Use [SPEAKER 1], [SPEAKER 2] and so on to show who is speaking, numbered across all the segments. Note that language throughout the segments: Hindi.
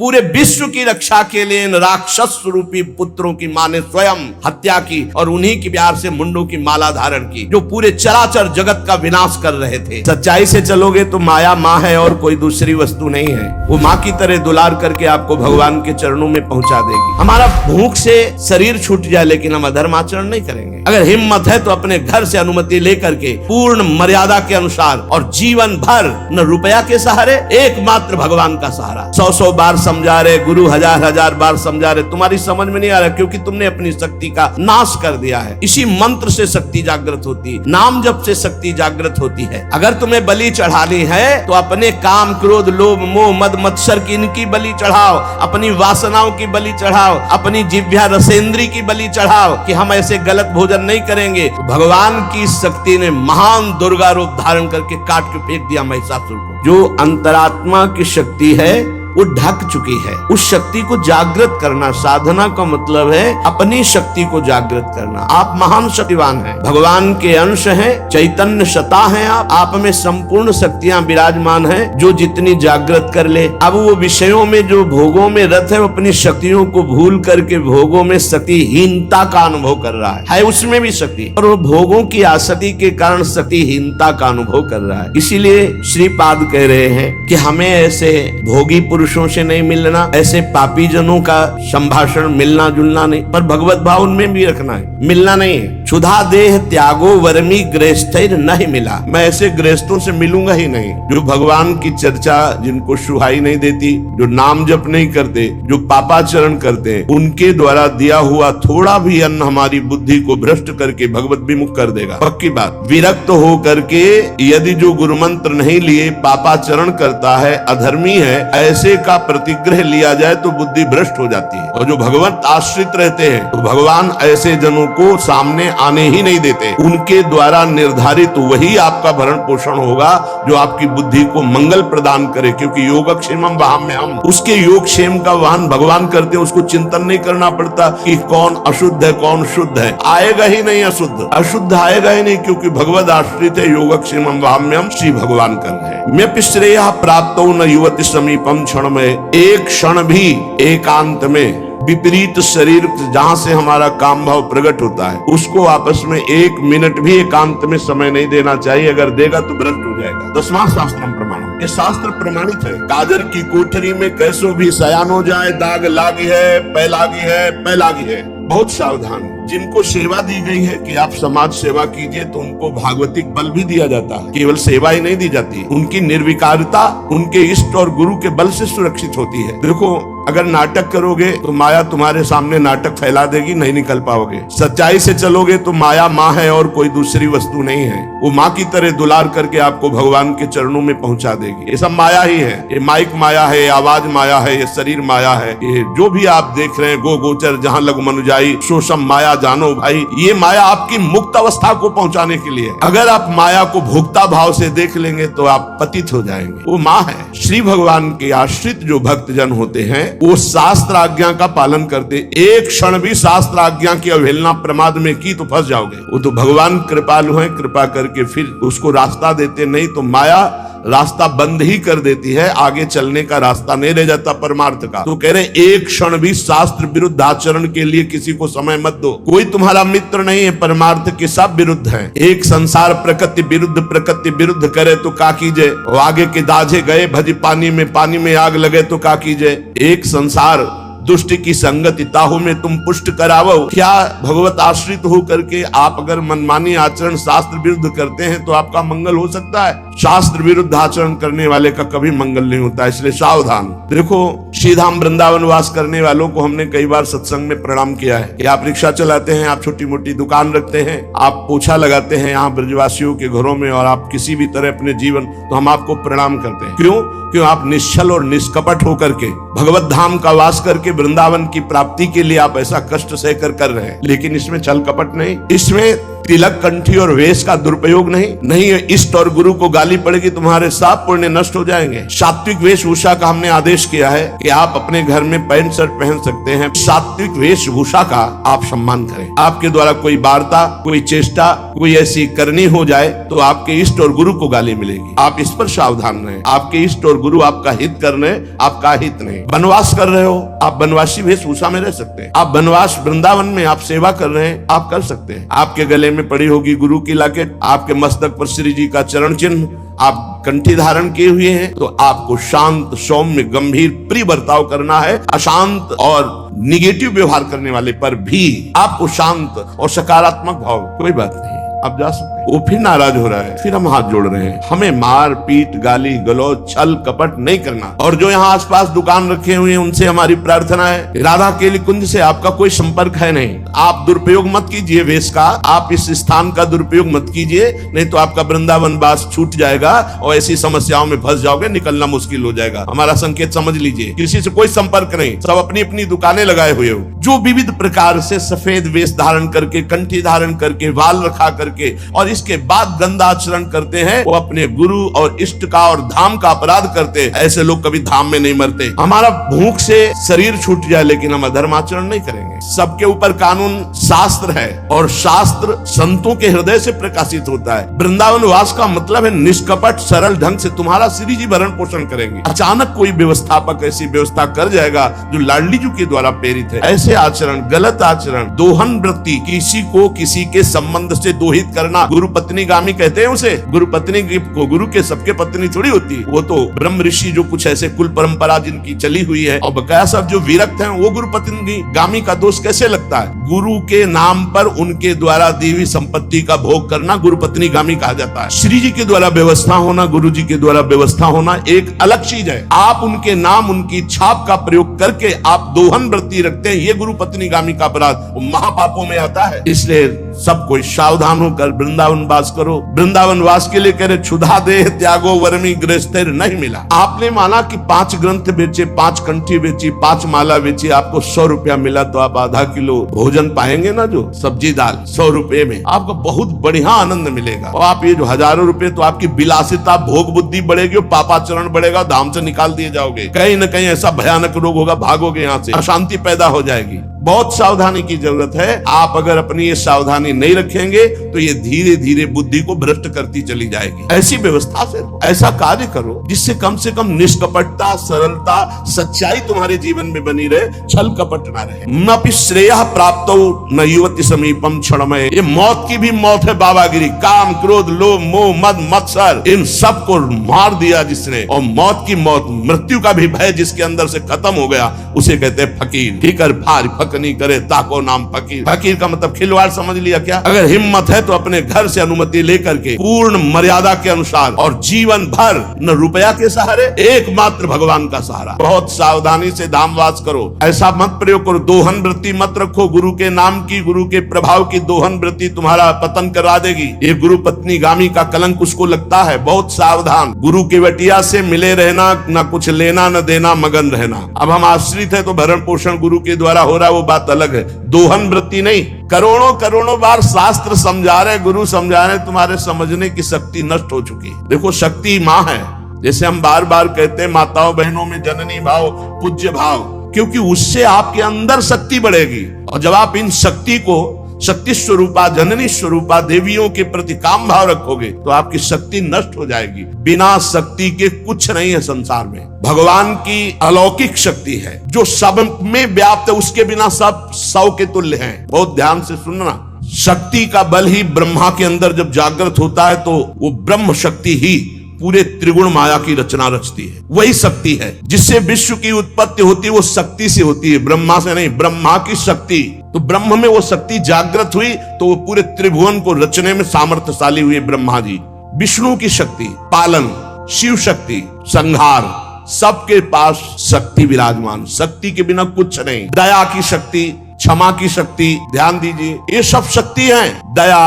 [SPEAKER 1] पूरे विश्व की रक्षा के लिए इन राक्षस रूपी पुत्रों की मां ने स्वयं हत्या की और उन्हीं के प्यार से मुंडों की माला धारण की, जो पूरे चराचर जगत का विनाश कर रहे थे। सच्चाई से चलोगे तो माया माँ है और कोई दूसरी वस्तु नहीं है। वो माँ की तरह दुलार करके आपको भगवान के चरणों में पहुंचा देगी। हमारा भूख से शरीर छूट जाए लेकिन हम अधर्म आचरण नहीं करेंगे। अगर हिम्मत है तो अपने घर से अनुमति लेकर के पूर्ण मर्यादा के अनुसार और जीवन भर न रुपया के सहारे, एकमात्र भगवान का सहारा। 100 बार समझा रहे गुरु, हजार बार समझा रहे, तुम्हारी समझ में नहीं आ रहा क्योंकि तुमने अपनी शक्ति का नाश कर दिया है। इसी मंत्र से शक्ति जागृत होती है, नाम जप से शक्ति जागृत होती है। अगर तुम्हें बलि चढ़ानी है तो अपने काम, क्रोध, लोभ, मोह, मद, मत्सर की इनकी बलि चढ़ाओ, अपनी वासनाओं की बलि चढ़ाओ, अपनी जिह्वा रसेंद्री की बलि चढ़ाओ कि हम ऐसे गलत भोजन नहीं करेंगे। भगवान की शक्ति ने महान दुर्गा रूप धारण करके काट के फेंक दिया महिषासुर को। जो अंतरात्मा की शक्ति है वो ढक चुकी है। उस शक्ति को जागृत करना, साधना का मतलब है अपनी शक्ति को जागृत करना। आप महान शक्तिवान हैं, भगवान के अंश हैं, चैतन्य सत्ता हैं। आप में संपूर्ण शक्तियां विराजमान हैं। जो जितनी जागृत कर ले, अब वो विषयों में जो भोगों में रत है, वो अपनी शक्तियों को भूल करके भोगों में शक्तिहीनता का अनुभव कर रहा है उसमें भी शक्ति, और वो भोगों की आसक्ति के कारण शक्तिहीनता का अनुभव कर रहा है। इसीलिए श्रीपाद कह रहे हैं कि हमें ऐसे भोगी पुरुषों से नहीं मिलना, ऐसे पापी जनों का संभाषण, मिलना जुलना नहीं, पर भगवत भाव उनमें भी रखना है, मिलना नहीं है। क्षुधा देह त्यागो वर्मी गृहस्थैर नहीं मिला, मैं ऐसे गृहस्थों से मिलूंगा ही नहीं जो भगवान की चर्चा, जिनको सुहाई नहीं देती, जो नाम जप नहीं करते, जो पापाचरण करते, उनके द्वारा दिया हुआ थोड़ा भी अन्न हमारी बुद्धि को भ्रष्ट करके भगवत विमुख कर देगा। पक्की बात। विरक्त हो करके यदि जो गुरु मंत्र नहीं लिए पापाचरण करता है, अधर्मी है, ऐसे का प्रतिग्रह लिया जाए तो बुद्धि भ्रष्ट हो जाती है। और जो भगवत आश्रित रहते हैं तो भगवान ऐसे जनों को सामने आने ही नहीं देते। उनके द्वारा निर्धारित वही आपका भरण पोषण होगा जो आपकी बुद्धि को मंगल प्रदान करे, क्योंकि योगक्षेमम वहाम्यहम्, उसके योगक्षेम का वाहन भगवान करते हैं। उसको चिंतन नहीं करना पड़ता कि कौन अशुद्ध है कौन शुद्ध है, आएगा ही नहीं अशुद्ध आएगा ही नहीं, क्योंकि भगवत आश्रित है। योगक्षेमम वहाम्यहम् श्री भगवान कर रहे हैं। म्यपि श्रेयः प्राप्तो न युवति समीपम क्षण में, एक क्षण भी एकांत में विपरीत शरीर जहाँ से हमारा काम भाव प्रकट होता है, उसको आपस में एक मिनट भी एकांत में समय नहीं देना चाहिए। अगर देगा तो भ्रष्ट हो जाएगा। 10वां शास्त्रम प्रमाणम, ये शास्त्र प्रमाणित है। काजर की कोठरी में कैसो भी सयान हो जाए, दाग लागी है, पै लागी है, बहुत सावधान। जिनको सेवा दी गई है कि आप समाज सेवा कीजिए, तो उनको भागवतिक बल भी दिया जाता है। केवल सेवा ही नहीं दी जाती, उनकी निर्विकारता उनके इष्ट और गुरु के बल से सुरक्षित होती है। देखो, अगर नाटक करोगे तो माया तुम्हारे सामने नाटक फैला देगी, नहीं निकल पाओगे। सच्चाई से चलोगे तो माया माँ है और कोई दूसरी वस्तु नहीं है। वो माँ की तरह दुलार करके आपको भगवान के चरणों में पहुंचा देगी। ये सब माया ही है। ये माइक माया है, आवाज माया है, ये शरीर माया है, ये जो भी आप देख रहे हैं, गो गोचर जहाँ लघु मनुजाई सो सब माया जानो भाई। ये माया आपकी मुक्त अवस्था को पहुंचाने के लिए। अगर आप माया को भोक्ता भाव से देख लेंगे तो आप पतित हो जाएंगे। वो माँ है। श्री भगवान के आश्रित जो भक्तजन होते हैं वो शास्त्र आज्ञा का पालन करते। एक क्षण भी शास्त्र आज्ञा की अवहेलना प्रमाद में की तो फंस जाओगे। वो तो भगवान कृपालु है, कृपा करके फिर उसको रास्ता देते, नहीं तो माया रास्ता बंद ही कर देती है, आगे चलने का रास्ता नहीं रह जाता परमार्थ का। तो कह रहे एक क्षण भी शास्त्र विरुद्ध आचरण के लिए किसी को समय मत दो। कोई तुम्हारा मित्र नहीं है, परमार्थ के सब विरुद्ध हैं। एक संसार प्रकृति विरुद्ध करे तो का कीजिए, वो आगे के दाझे गए भजी पानी में आग लगे तो का कीजिए। एक संसार दुष्ट की संगति ताहू में तुम पुष्ट करावो। क्या भगवत आश्रित हो करके आप अगर मनमानी आचरण शास्त्र विरुद्ध करते हैं तो आपका मंगल हो सकता है? शास्त्र विरुद्ध आचरण करने वाले का कभी मंगल नहीं होता, इसलिए सावधान। देखो, श्रीधाम वृंदावन वास करने वालों को हमने कई बार सत्संग में प्रणाम किया है कि आप रिक्शा चलाते हैं, आप छोटी मोटी दुकान रखते हैं, आप पोछा लगाते हैं यहाँ ब्रजवासियों के घरों में, और आप किसी भी तरह अपने जीवन, तो हम आपको प्रणाम करते हैं। क्यों? आप निश्चल और निष्कपट होकर के भगवत धाम का वास करके वृंदावन की प्राप्ति के लिए आप ऐसा कष्ट सहकर कर रहे हैं। लेकिन इसमें छल कपट नहीं, इसमें तिलक, कंठी और वेश का दुरुपयोग नहीं इष्ट और गुरु को गाली पड़ेगी, तुम्हारे सब पुण्य नष्ट हो जाएंगे। सात्विक वेशभूषा का हमने आदेश किया है कि आप अपने घर में पैंट शर्ट पहन सकते हैं। सात्विक वेशभूषा का आप सम्मान करें। आपके द्वारा कोई वार्ता, कोई चेष्टा, कोई ऐसी करनी हो जाए तो आपके इष्ट और गुरु को गाली मिलेगी। आप इस पर सावधान रहें। आपके इष्ट और गुरु आपका हित कर रहे हैं, आपका हित नहीं। वनवास कर रहे हो, आप वनवासी वेशभूषा में रह सकते हैं। आप वनवास वृंदावन में आप सेवा कर रहे हैं, आप कर सकते हैं। आपके गले में पड़ी होगी गुरु की लॉकेट, आपके मस्तक पर श्री जी का चरण चिन्ह, आप कंठी धारण किए हुए हैं, तो आपको शांत, सौम्य, गंभीर, प्रिय बर्ताव करना है। अशांत और निगेटिव व्यवहार करने वाले पर भी आपको शांत और सकारात्मक भाव, कोई बात नहीं, आप जा सकते हैं। वो फिर नाराज हो रहा है, फिर हम हाथ जोड़ रहे हैं। हमें मार पीट, गाली गलौज, छल कपट नहीं करना। और जो यहाँ आसपास दुकान रखे हुए हैं उनसे हमारी प्रार्थना है, राधा केली कुंज से आपका कोई संपर्क है नहीं। आप दुरुपयोग मत कीजिए वेश का, आप इस स्थान का दुरुपयोग मत कीजिए, नहीं तो आपका वृंदावन वास छूट जाएगा और ऐसी समस्याओं में फंस जाओगे, निकलना मुश्किल हो जाएगा। हमारा संकेत समझ लीजिए, किसी से कोई संपर्क नहीं, सब अपनी अपनी दुकानें लगाए हुए हो। जो विविध प्रकार से सफेद वेश धारण करके, कंठी धारण करके, वाल रखा करके और इसके बाद गंदा आचरण करते हैं, वो अपने गुरु और इष्ट का और धाम का अपराध करते हैं। ऐसे लोग कभी धाम में नहीं मरते। हमारा भूख से शरीर छूट जाए लेकिन हम अधर्माचरण नहीं करेंगे। सबके ऊपर कानून शास्त्र है और शास्त्र संतों के हृदय से प्रकाशित होता है। वृंदावन वास का मतलब है निष्कपट सरल ढंग से तुम्हारा श्री जी भरण पोषण करेंगे। अचानक कोई व्यवस्थापक ऐसी व्यवस्था कर जाएगा जो लाडली जी के द्वारा प्रेरित है, ऐसे आचरण, गलत आचरण, दोहन वृत्ति, किसी को किसी के संबंध से दोहित करना, गुरु पत्नी गामी कहते हैं उसे। गुरु पत्नी को गुरु के सबके पत्नी थोड़ी होती, वो तो ब्रह्म ऋषि जो कुछ ऐसे कुल परंपरा जिनकी चली हुई है, और बकाया सब जो विरक्त हैं वो गुरु पत्नी गामी का दोष कैसे लगता है? गुरु के नाम पर उनके द्वारा दी हुई संपत्ति का भोग करना गुरु पत्नी गामी कहा जाता है। श्री जी के द्वारा व्यवस्था होना, गुरु जी के द्वारा व्यवस्था होना एक अलग चीज है। आप उनके नाम, उनकी छाप का प्रयोग करके आप दोहन वृत्ति रखते हैं, ये गुरु पत्नी गामी का अपराध महापापों में आता है। इसलिए सब कोई सावधान होकर वृंदावन वास करो। वृंदावन वास के लिए कह रहे क्षुधा देह त्यागो वर्मी गृहस्थैर नहीं मिला। आपने माना कि 5 ग्रंथ बेचे, 5 कंठी बेची, 5 माला बेची, आपको 100 रुपया मिला, तो आप आधा किलो भोजन पाएंगे ना, जो सब्जी दाल 100 रुपए में आपको बहुत बढ़िया आनंद मिलेगा। और आप ये जो हजारों रुपए, तो आपकी विलासिता, भोग बुद्धि बढ़ेगी, पापाचरण बढ़ेगा, धाम से निकाल दिए जाओगे। कहीं न कहीं ऐसा भयानक रोग होगा, भागोगे यहाँ से, अशांति पैदा हो जाएगी। बहुत सावधानी की जरूरत है। आप अगर अपनी ये सावधानी नहीं रखेंगे तो ये धीरे धीरे बुद्धि को भ्रष्ट करती चली जाएगी। ऐसी व्यवस्था से ऐसा कार्य करो जिससे कम से कम निष्कपटता, सरलता, सच्चाई तुम्हारे जीवन में बनी रहे, छल कपट ना रहे। न श्रेयः प्राप्तो न युवति समीपम क्षणमय। ये मौत की भी मौत है बाबागिरी। काम, क्रोध, लोभ, मोह, मद, मत्सर, इन सब को मार दिया जिसने, और मौत की मौत, मृत्यु का भी भय जिसके अंदर से खत्म हो गया, उसे कहते हैं फकीर। ठीकर भारी नहीं करे ताको नाम फकीर। फकीर का मतलब खिलवाड़ समझ लिया क्या? अगर हिम्मत है तो अपने घर से अनुमति लेकर के पूर्ण मर्यादा के अनुसार और जीवन भर न रुपया के सहारे, एकमात्र भगवान का सहारा। बहुत सावधानी से धामवास करो। ऐसा मत प्रयोग करो, दोहन वृत्ति मत रखो। गुरु के नाम की, गुरु के प्रभाव की दोहन वृत्ति तुम्हारा पतन करा देगी। ये गुरु पत्नी गामी का कलंक उसको लगता है। बहुत सावधान। गुरु के वटिया से मिले रहना, न कुछ लेना न देना, मगन रहना। अब हम आश्रित है तो भरण पोषण गुरु के द्वारा हो रहा है, वो बात अलग है। दोहन वृत्ति नहीं। करोड़ों करोड़ों बार शास्त्र समझा रहे, गुरु समझा रहे, तुम्हारे समझने की शक्ति नष्ट हो चुकी है। देखो, शक्ति माँ है। जैसे हम बार बार कहते हैं माताओं बहनों में जननी भाव, पूज्य भाव, क्योंकि उससे आपके अंदर शक्ति बढ़ेगी। और जब आप इन शक्ति को शक्ति स्वरूपा, जननी स्वरूपा देवियों के प्रति काम भाव रखोगे तो आपकी शक्ति नष्ट हो जाएगी। बिना शक्ति के कुछ नहीं है संसार में। भगवान की अलौकिक शक्ति है जो सब में व्याप्त है, उसके बिना सब 100 के तुल्य हैं। बहुत ध्यान से सुनना। शक्ति का बल ही ब्रह्मा के अंदर जब जागृत होता है तो वो ब्रह्म शक्ति ही पूरे त्रिगुण माया की रचना रचती है। वही शक्ति है जिससे विश्व की उत्पत्ति होती है, वो शक्ति से होती है, ब्रह्मा से नहीं। ब्रह्मा की शक्ति, तो ब्रह्म में वो शक्ति जागृत हुई तो वो पूरे त्रिभुवन को रचने में सामर्थ्यशाली हुए ब्रह्मा जी। विष्णु की शक्ति पालन, शिव शक्ति संहार, सबके पास शक्ति विराजमान। शक्ति के बिना कुछ नहीं। दया की शक्ति, क्षमा की शक्ति, ध्यान दीजिए, ये सब शक्ति है। दया,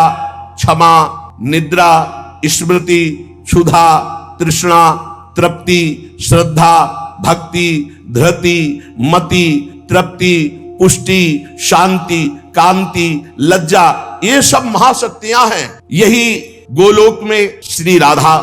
[SPEAKER 1] क्षमा, निद्रा, स्मृति, क्षुधा, तृष्णा, तृप्ति, श्रद्धा, भक्ति, धृति, मति, तृप्ति, पुष्टि, शांति, कांति, लज्जा, ये सब महाशक्तियां हैं। यही गोलोक में श्री राधा,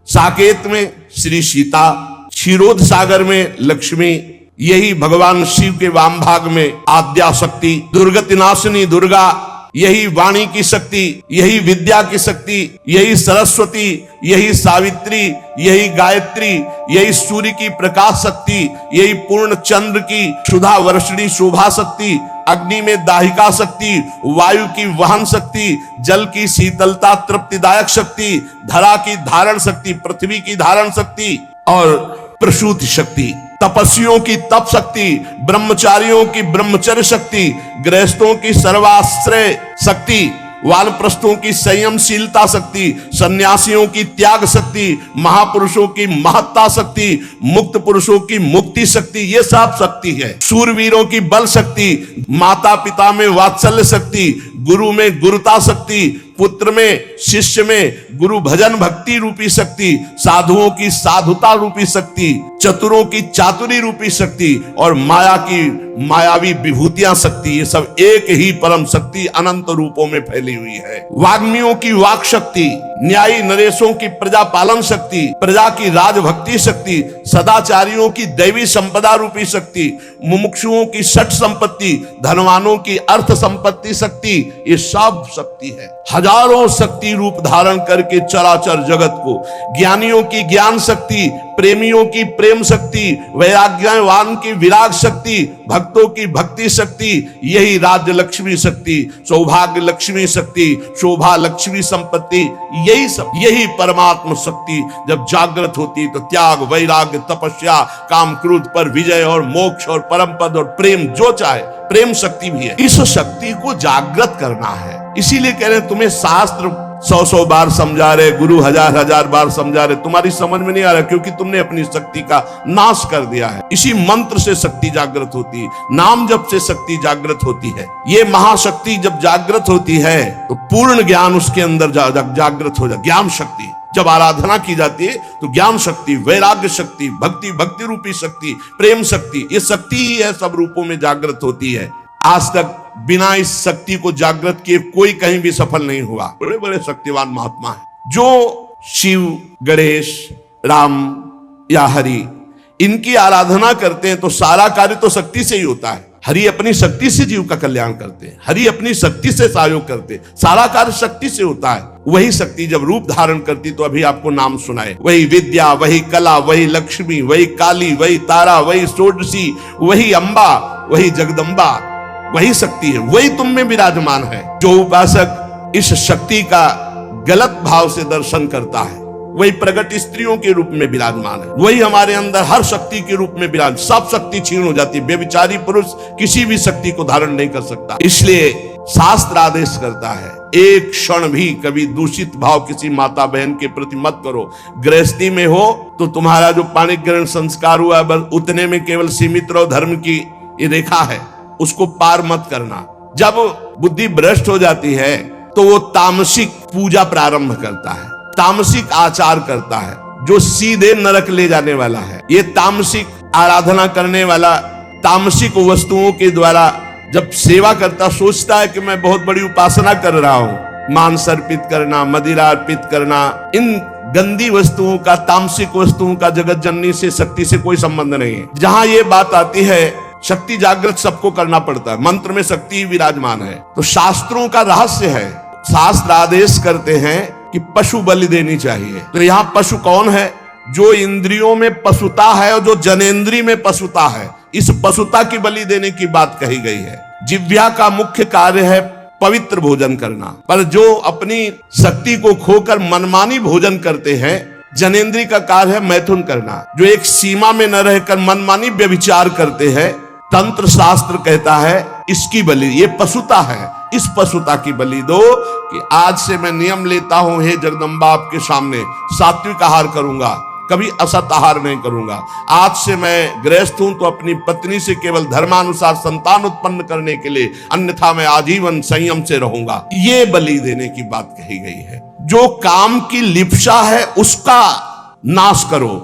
[SPEAKER 1] साकेत में श्री सीता, क्षीरोद सागर में लक्ष्मी, यही भगवान शिव के वाम भाग में आद्या शक्ति, दुर्गति नाशिनी दुर्गा, यही वाणी की शक्ति, यही विद्या की शक्ति, यही सरस्वती, यही सावित्री, यही गायत्री, यही सूर्य की प्रकाश शक्ति, यही पूर्ण चंद्र की सुधा वर्षिणी शोभा शक्ति, अग्नि में दाहिका शक्ति, वायु की वहन शक्ति, जल की शीतलता तृप्तिदायक शक्ति, धरा की धारण शक्ति, पृथ्वी की धारण शक्ति और प्रसूति शक्ति, तपस्वियों की तप शक्ति, ब्रह्मचारियों की ब्रह्मचर्य शक्ति, गृहस्थों की सर्वाश्रय शक्ति, वानप्रस्थों की संयमशीलता शक्ति, सन्यासियों की त्याग शक्ति, महापुरुषों की महत्ता शक्ति, मुक्त पुरुषों की मुक्ति शक्ति, ये सब शक्ति है। शूरवीरों की बल शक्ति, माता पिता में वात्सल्य शक्ति, गुरु में गुरुता शक्ति, पुत्र में शिष्य में गुरु भजन भक्ति रूपी शक्ति, साधुओं की साधुता रूपी शक्ति, चतुरों की चातुरी रूपी शक्ति और माया की मायावी विभूतियां शक्ति, ये सब एक ही परम शक्ति अनंत रूपों में फैली हुई है। वाग्मियों की वाक शक्ति, न्यायी नरेशों की प्रजा पालन शक्ति, प्रजा की राजभक्ति शक्ति, सदाचारियों की दैवी संपदा रूपी शक्ति, मुमुक्षुओं की सठ संपत्ति, धनवानों की अर्थ संपत्ति शक्ति, ये सब शक्ति है। हजारों शक्ति रूप धारण करके चराचर जगत को, ज्ञानियों की ज्ञान शक्ति, प्रेमियों की प्रेम शक्ति, वैराग्यवान की विराग शक्ति, भक्तों की भक्ति शक्ति, यही राज्य लक्ष्मी शक्ति, सौभाग्य लक्ष्मी शक्ति, शोभा लक्ष्मी संपत्ति, यही सब, यही परमात्मा शक्ति जब जागृत होती तो त्याग, वैराग्य, तपस्या, काम क्रोध पर विजय और मोक्ष और परम पद और प्रेम, जो चाहे प्रेम शक्ति भी है। इस शक्ति को जागृत करना है। इसीलिए कह रहे तुम्हें शास्त्र 100 बार समझा रहे, गुरु हजार बार समझा रहे, तुम्हारी समझ में नहीं आ रहा क्योंकि तुमने अपनी शक्ति का नाश कर दिया है। इसी मंत्र से शक्ति जागृत होती है, नाम जप से शक्ति जागृत होती है। ये महाशक्ति जब जागृत होती है तो पूर्ण ज्ञान उसके अंदर जागृत हो जाए। ज्ञान शक्ति जब आराधना की जाती है तो ज्ञान शक्ति, वैराग्य शक्ति, भक्ति रूपी शक्ति, प्रेम शक्ति, ये शक्ति ही है सब रूपों में जागृत होती है। आज तक बिना इस शक्ति को जागृत किए कोई कहीं भी सफल नहीं हुआ। बड़े बड़े शक्तिवान महात्मा हैं जो शिव, गणेश, राम या हरि, इनकी आराधना करते हैं तो सारा कार्य तो शक्ति से ही होता है। हरि अपनी शक्ति से जीव का कल्याण करते हैं, हरि अपनी शक्ति से सहयोग करते हैं, सारा कार्य शक्ति से होता है। वही शक्ति जब रूप धारण करती तो अभी आपको नाम सुनाए, वही विद्या, वही कला, वही लक्ष्मी, वही काली, वही तारा, वही षोडशी, वही अम्बा, वही जगदम्बा, वही शक्ति है, वही तुम में विराजमान है। जो उपासक इस शक्ति का गलत भाव से दर्शन करता है वही प्रगट स्त्रियों के रूप में विराजमान है, वही हमारे अंदर हर शक्ति के रूप में विराज, सब शक्ति छीन हो जाती है। बेविचारी पुरुष किसी भी शक्ति को धारण नहीं कर सकता। इसलिए शास्त्र आदेश करता है एक क्षण भी कभी दूषित भाव किसी माता बहन के प्रति मत करो। गृहस्थी में हो तो तुम्हारा जो पाणी ग्रहण संस्कार हुआ बस उतने में केवल सीमित रहो, धर्म की ये रेखा है उसको पार मत करना। जब बुद्धि भ्रष्ट हो जाती है तो वो तामसिक पूजा प्रारंभ करता है, तामसिक आचार करता है जो सीधे नरक ले जाने वाला है। ये तामसिक आराधना करने वाला तामसिक वस्तुओं के द्वारा जब सेवा करता सोचता है कि मैं बहुत बड़ी उपासना कर रहा हूं, मांस अर्पित करना, मदिरा अर्पित करना, इन गंदी वस्तुओं का, तामसिक वस्तुओं का जगत जननी से, शक्ति से कोई संबंध नहीं है। जहां ये बात आती है शक्ति जागृत सबको करना पड़ता है, मंत्र में शक्ति विराजमान है। तो शास्त्रों का रहस्य है, शास्त्र आदेश करते हैं कि पशु बलि देनी चाहिए। तो यहाँ पशु कौन है? जो इंद्रियों में पशुता है और जो जनेंद्री में पशुता है, इस पशुता की बलि देने की बात कही गई है। जिह्वा का मुख्य कार्य है पवित्र भोजन करना, पर जो अपनी शक्ति को खोकर मनमानी भोजन करते हैं, जनेंद्री का कार्य है मैथुन करना। जो एक सीमा में न रहकर मनमानी व्यभिचार करते हैं, तंत्र शास्त्र कहता है इसकी बलि, ये पशुता है, इस पशुता की बलि दो कि आज से मैं नियम लेता हूं हे जगदम्बा आपके सामने सात्विक आहार करूंगा, कभी असत आहार नहीं करूंगा। आज से मैं गृहस्थ हूं तो अपनी पत्नी से केवल धर्मानुसार संतान उत्पन्न करने के लिए, अन्यथा मैं आजीवन संयम से रहूंगा। ये बलि देने की बात कही गई है। जो काम की लिप्सा है उसका नाश करो,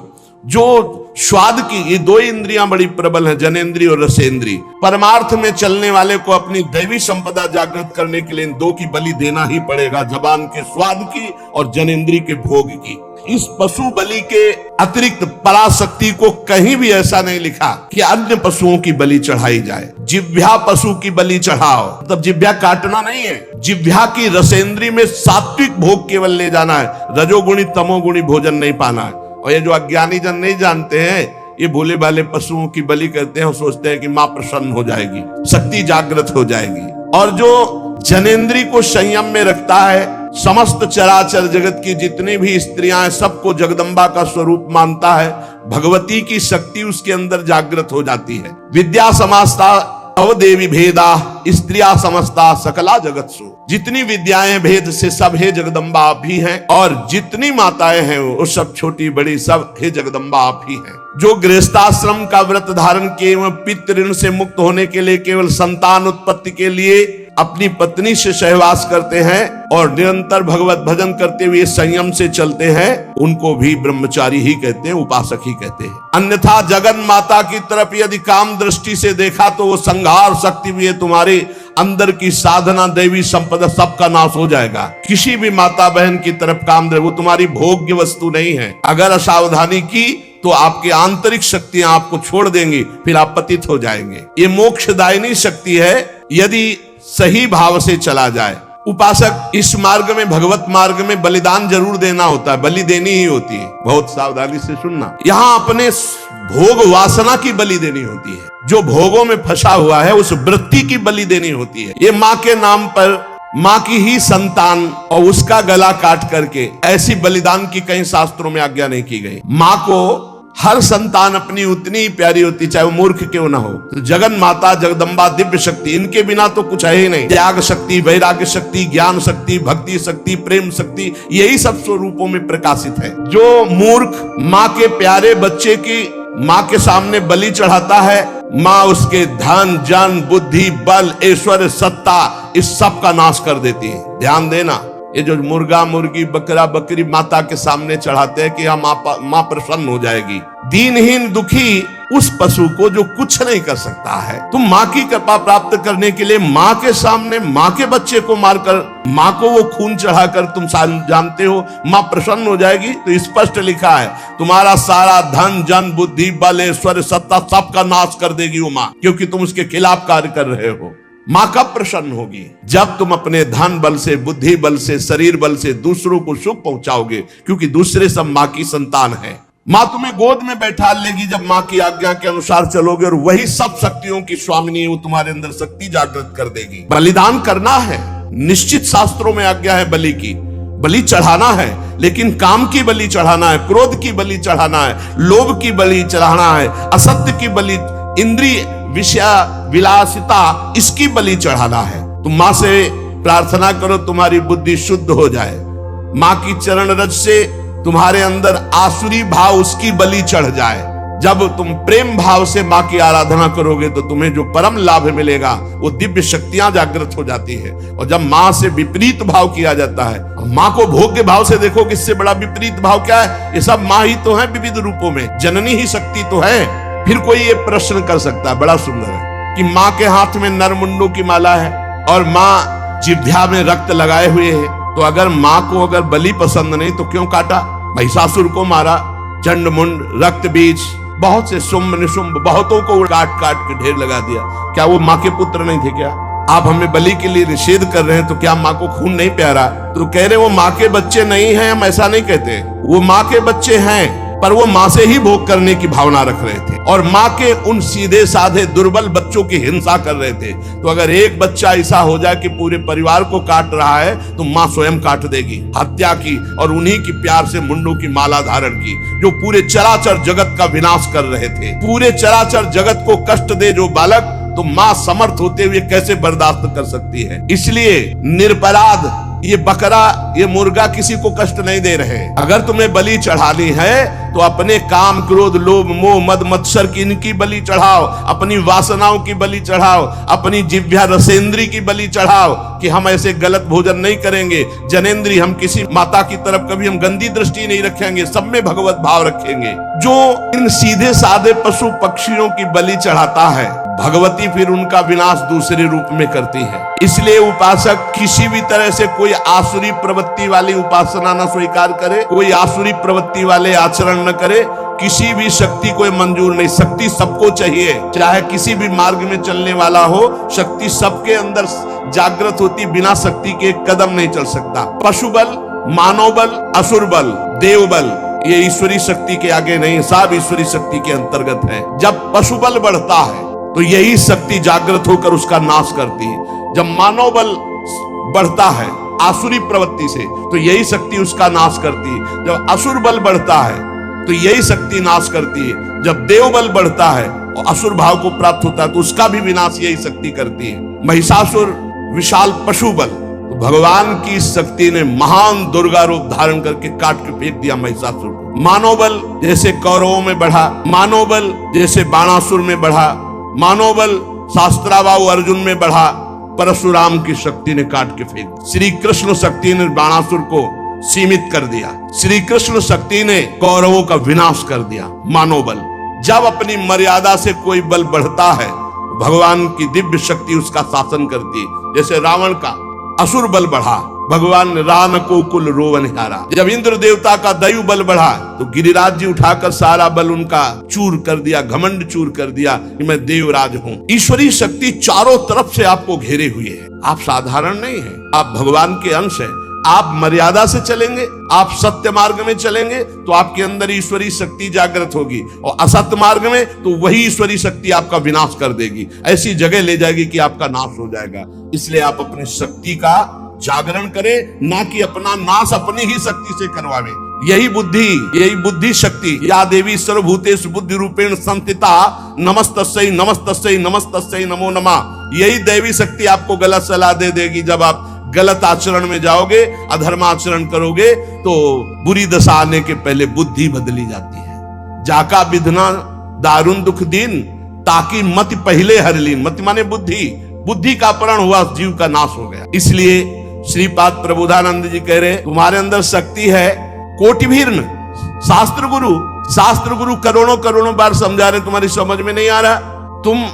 [SPEAKER 1] जो स्वाद की, ये दो इंद्रियां बड़ी प्रबल हैं, जनेंद्रिय और रसेंद्रिय। परमार्थ में चलने वाले को अपनी दैवी संपदा जागृत करने के लिए इन दो की बलि देना ही पड़ेगा, जबान के स्वाद की और जनेंद्रिय के भोग की। इस पशु बलि के अतिरिक्त पराशक्ति को कहीं भी ऐसा नहीं लिखा कि अन्य पशुओं की बलि चढ़ाई जाए। जिह्वा पशु की बलि चढ़ाओ, तब जिह्वा काटना नहीं है, जिह्वा की रसेंद्री में सात्विक भोग केवल ले जाना है, रजोगुणी तमोगुणी भोजन नहीं पाना है। और ये जो अज्ञानी जन नहीं जानते हैं, ये भोले भाले पशुओं की बलि करते हैं और सोचते हैं कि मां प्रसन्न हो जाएगी, शक्ति जागृत हो जाएगी। और जो जनेंद्री को संयम में रखता है, समस्त चराचर जगत की जितनी भी स्त्रियां हैं सबको जगदम्बा का स्वरूप मानता है, भगवती की शक्ति उसके अंदर जागृत हो जाती है। विद्या समास्ता अवदेवी भेदा स्त्रिया समस्ता सकला जगत्सु, जितनी विद्याएं भेद से सब हे जगदम्बा आप ही हैं, और जितनी माताएं हैं वो सब छोटी बड़ी सब हे जगदम्बा आप ही हैं। जो गृहस्थाश्रम का व्रत धारण किए एवं पितृ ऋण से मुक्त होने के लिए केवल संतान उत्पत्ति के लिए अपनी पत्नी से सहवास करते हैं और निरंतर भगवत भजन करते हुए संयम से चलते हैं, उनको भी ब्रह्मचारी ही कहते हैं, उपासक ही कहते हैं। अन्यथा जगन माता की तरफ यदि काम दृष्टि से देखा तो वो संहार शक्ति भी है, तुम्हारे अंदर की साधना दैवी संपदा सबका नाश हो जाएगा। किसी भी माता बहन की तरफ काम दे, वो तुम्हारी भोग्य वस्तु नहीं है। अगर असावधानी की तो आपकी आंतरिक शक्तियां आपको छोड़ देंगी, फिर आप पतित हो जाएंगे। ये मोक्षदायिनी शक्ति है यदि सही भाव से चला जाए। उपासक इस मार्ग में, भगवत मार्ग में बलिदान जरूर देना होता है, बलि देनी ही होती है। बहुत सावधानी से सुनना, यहाँ अपने भोग वासना की बलि देनी होती है, जो भोगों में फंसा हुआ है उस वृत्ति की बलि देनी होती है। ये माँ के नाम पर माँ की ही संतान और उसका गला काट करके, ऐसी बलिदान की कहीं शास्त्रों में आज्ञा नहीं की गई। माँ को हर संतान अपनी उतनी ही प्यारी होती, चाहे वो मूर्ख क्यों ना हो। तो जगन माता जगदम्बा दिव्य शक्ति, इनके बिना तो कुछ है ही नहीं। त्याग शक्ति, वैराग्य शक्ति, ज्ञान शक्ति, भक्ति शक्ति, प्रेम शक्ति, यही सब स्वरूपों में प्रकाशित है। जो मूर्ख माँ के प्यारे बच्चे की माँ के सामने बलि चढ़ाता है, माँ उसके धन जन बुद्धि बल ऐश्वर्य सत्ता इस सब का नाश कर देती है। ध्यान देना, ये जो मुर्गा मुर्गी बकरा बकरी माता के सामने चढ़ाते हैं कि हम माँ प्रसन्न हो जाएगी, दीनहीन दुखी उस पशु को जो कुछ नहीं कर सकता है, तुम माँ की कृपा प्राप्त करने के लिए माँ के सामने माँ के बच्चे को मारकर माँ को वो खून चढ़ाकर तुम जानते हो माँ प्रसन्न हो जाएगी। तो स्पष्ट लिखा है तुम्हारा सारा धन जन बुद्धि बल ऐश्वर्य सत्ता सबका नाश कर देगी वो माँ, क्योंकि तुम उसके खिलाफ कार्य कर रहे हो। माँ कब प्रसन्न होगी? जब तुम अपने धन बल से, बुद्धि बल से, शरीर बल से दूसरों को सुख पहुंचाओगे, क्योंकि दूसरे सब माँ की संतान है। माँ तुम्हें गोद में बैठा लेगी जब माँ की आज्ञा के अनुसार चलोगे, और वही सब शक्तियों की स्वामिनी वो तुम्हारे अंदर शक्ति जागृत कर देगी। बलिदान करना है, निश्चित शास्त्रों में आज्ञा है बलि की, बलि चढ़ाना है, लेकिन काम की बलि चढ़ाना है, क्रोध की बलि चढ़ाना है, लोभ की बलि चढ़ाना है, असत्य की बलि, इंद्रिय विषय विलासिता इसकी बलि चढ़ाना है। तुम माँ से प्रार्थना करो तुम्हारी बुद्धि शुद्ध हो जाए, माँ की चरण रज से तुम्हारे अंदर आसुरी भाव उसकी बलि चढ़ जाए। जब तुम प्रेम भाव से माँ की आराधना करोगे तो तुम्हें जो परम लाभ मिलेगा वो दिव्य शक्तियां जागृत हो जाती है। और जब माँ से विपरीत भाव किया जाता है, माँ को भोग्य भाव से देखो, किससे बड़ा विपरीत भाव क्या है? ये सब माँ ही तो है विविध रूपों में, जननी ही शक्ति तो है। फिर कोई ये प्रश्न कर सकता है, बड़ा सुंदर है, कि माँ के हाथ में नरमुंडों की माला है और माँ जिह्वा में रक्त लगाए हुए है, तो अगर माँ को अगर बलि पसंद नहीं तो क्यों काटा? महिषासुर को मारा, चंड मुंड रक्त बीज, बहुत से शुंभ निशुंभ बहुतों को काट काट के ढेर लगा दिया। क्या वो माँ के पुत्र नहीं थे क्या? आप हमें बलि के लिए निषेध कर रहे हैं तो क्या माँ को खून नहीं प्यारा? तो कह रहे वो माँ के बच्चे नहीं हैं, हम ऐसा नहीं कहते, वो माँ के बच्चे हैं, पर वो माँ से ही भोग करने की भावना रख रहे थे और माँ के उन सीधे साधे दुर्बल बच्चों की हिंसा कर रहे थे। तो अगर एक बच्चा ऐसा हो जाए कि पूरे परिवार को काट रहा है तो माँ स्वयं काट देगी। हत्या की और उन्हीं की प्यार से मुंडों की माला धारण की, जो पूरे चराचर जगत का विनाश कर रहे थे। पूरे चराचर जगत को कष्ट दे जो बालक, तो माँ समर्थ होते हुए कैसे बर्दाश्त कर सकती है? इसलिए निरपराध ये बकरा, ये मुर्गा किसी को कष्ट नहीं दे रहे। अगर तुम्हें बलि चढ़ानी है तो अपने काम, क्रोध, लोभ, मोह, मद, मत्सर की इनकी बलि चढ़ाओ, अपनी वासनाओं की बलि चढ़ाओ, अपनी जिह्वा रसेंद्री की बलि चढ़ाओ कि हम ऐसे गलत भोजन नहीं करेंगे। जनेंद्री, हम किसी माता की तरफ कभी हम गंदी दृष्टि नहीं रखेंगे, सब में भगवत भाव रखेंगे। जो इन सीधे साधे पशु पक्षियों की बलि चढ़ाता है, भगवती फिर उनका विनाश दूसरे रूप में करती है। इसलिए उपासक किसी भी तरह से कोई आसुरी प्रवृत्ति वाली उपासना न स्वीकार करे, कोई आसुरी प्रवृत्ति वाले आचरण न करे, किसी भी शक्ति को मंजूर नहीं। शक्ति सबको चाहिए, चाहे किसी भी मार्ग में चलने वाला हो, शक्ति सबके अंदर जागृत होती, बिना शक्ति के एक कदम नहीं चल सकता। पशु बल, मानव बल, असुर बल, देव बल, ये ईश्वरी शक्ति के आगे नहीं, सब ईश्वरी शक्ति के अंतर्गत है। जब पशु बल बढ़ता है तो यही शक्ति जागृत होकर उसका नाश करती है। जब मानव बल बढ़ता है आसुरी प्रवृत्ति से तो यही शक्ति उसका नाश करती है। जब असुर बल बढ़ता है तो यही शक्ति नाश करती है। जब देव बल बढ़ता है और असुर भाव को प्राप्त होता है तो उसका भी विनाश यही शक्ति करती है। महिषासुर विशाल पशु बल, तो भगवान की शक्ति ने महान दुर्गा रूप धारण करके काट के फेंक दिया महिषासुर को। मानव बल जैसे कौरवों में बढ़ा, मानव बल जैसे बाणासुर में बढ़ा, मानव बल शास्त्राबाहु अर्जुन में बढ़ा, परशुराम की शक्ति ने काट के फेंक। श्री कृष्ण शक्ति ने बाणासुर को सीमित कर दिया, श्री कृष्ण शक्ति ने कौरवों का विनाश कर दिया। मानव बल, जब अपनी मर्यादा से कोई बल बढ़ता है भगवान की दिव्य शक्ति उसका शासन करती है। जैसे रावण का असुर बल बढ़ा, भगवान ने रान को कुल रोवनहारा। जब इंद्र देवता का दैव बल बढ़ा तो गिरिराज जी उठाकर सारा बल उनका चूर कर दिया, घमंड चूर कर दिया कि मैं देवराज हूँ। ईश्वरी शक्ति चारों तरफ से आपको घेरे हुए है, आप साधारण नहीं है, आप भगवान के अंश है। आप मर्यादा से चलेंगे, आप सत्य मार्ग में चलेंगे तो आपके अंदर ईश्वरी शक्ति जागृत होगी, और असत्य मार्ग में तो वही ईश्वरी शक्ति आपका विनाश कर देगी, ऐसी जगह ले जाएगी कि आपका नाश हो जाएगा। इसलिए आप अपनी शक्ति का जागरण करें, ना कि अपना नाश अपनी ही शक्ति से करवावे। यही बुद्धि शक्ति, या देवी सर्वभूतेषु बुद्धि रूपेण संस्थिता नमस्तस्यै नमस्तस्यै नमस्तस्यै नमो नमः। यही दैवी शक्ति आपको गलत सलाह दे देगी। जब आप गलत आचरण में जाओगे, अधर्म आचरण करोगे तो बुरी दशा आने के पहले बुद्धि बदली जाती है। जाका विधना दारुण दुख दीन, ताकि मत पहले हर लीन। मत माने बुद्धि का अपहरण हुआ, जीव का नाश हो गया। इसलिए श्रीपाद प्रबोधानंद जी कह रहे, तुम्हारे अंदर शक्ति है कोटि भीर्न। शास्त्र गुरु करोड़ों बार समझा रहे, तुम्हारी समझ में नहीं आ रहा। तुम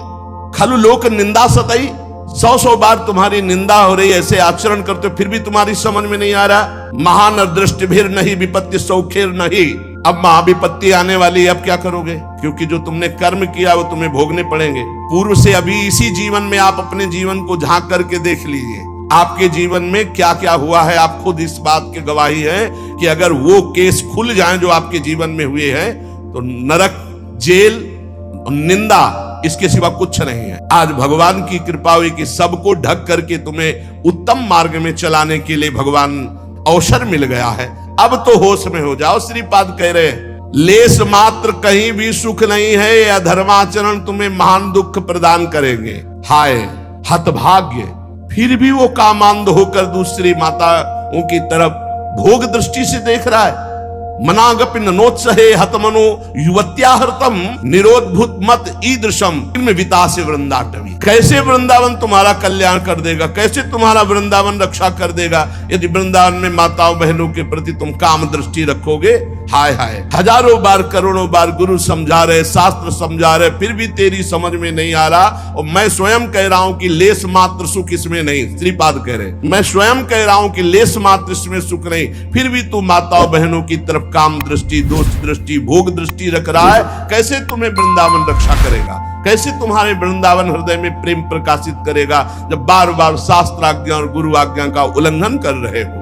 [SPEAKER 1] खलु लोक निंदा सतई, 100 बार तुम्हारी निंदा हो रही, ऐसे आचरण करते हो फिर भी तुम्हारी समझ में नहीं आ रहा। महान दृष्टि भीर नहीं, विपत्ति सौखेर नहीं। अब महाविपत्ति आने वाली, अब क्या करोगे? क्योंकि जो तुमने कर्म किया वो तुम्हें भोगने पड़ेंगे। पूर्व से अभी इसी जीवन में आप अपने जीवन को झांक करके देख लीजिए, आपके जीवन में क्या क्या हुआ है। आप खुद इस बात के गवाही हैं कि अगर वो केस खुल जाएं जो आपके जीवन में हुए हैं तो नरक, जेल, निंदा, इसके सिवा कुछ नहीं है। आज भगवान की कृपा हुई कि सबको ढक करके तुम्हें उत्तम मार्ग में चलाने के लिए भगवान अवसर मिल गया है। अब तो होश में हो जाओ। श्रीपाद कह रहे हैं, लेस मात्र कहीं भी सुख नहीं है, यह धर्माचरण तुम्हें महान दुख प्रदान करेंगे। हाय हतभाग्य, फिर भी वो कामांध होकर दूसरी माताओं की तरफ भोग दृष्टि से देख रहा है। मनागपि नोत्सहे हतमनो युवत्याहृतम निरोधभूत मत ईदृशम वितासे वृंदाटवी। कैसे वृंदावन तुम्हारा कल्याण कर देगा, कैसे तुम्हारा वृंदावन रक्षा कर देगा यदि वृंदावन में माताओं बहनों के प्रति तुम काम दृष्टि रखोगे। हाय हाय, हजारों बार करोड़ों बार गुरु समझा रहे, शास्त्र समझा रहे, फिर भी तेरी समझ में नहीं आ रहा। और मैं स्वयं कह रहा हूं कि लेस मात्र सुख इसमें नहीं। श्रीपाद कह रहे, मैं स्वयं कह रहा हूं कि लेस मात्र इसमें सुख नहीं, फिर भी तू माताओं बहनों की तरफ काम दृष्टि, दोष दृष्टि, भोग दृष्टि रख रहा है। कैसे तुम्हें वृंदावन रक्षा करेगा, कैसे तुम्हारे वृंदावन हृदय में प्रेम प्रकाशित करेगा जब बार बार शास्त्र आज्ञा और गुरु आज्ञा का उल्लंघन कर रहे हो।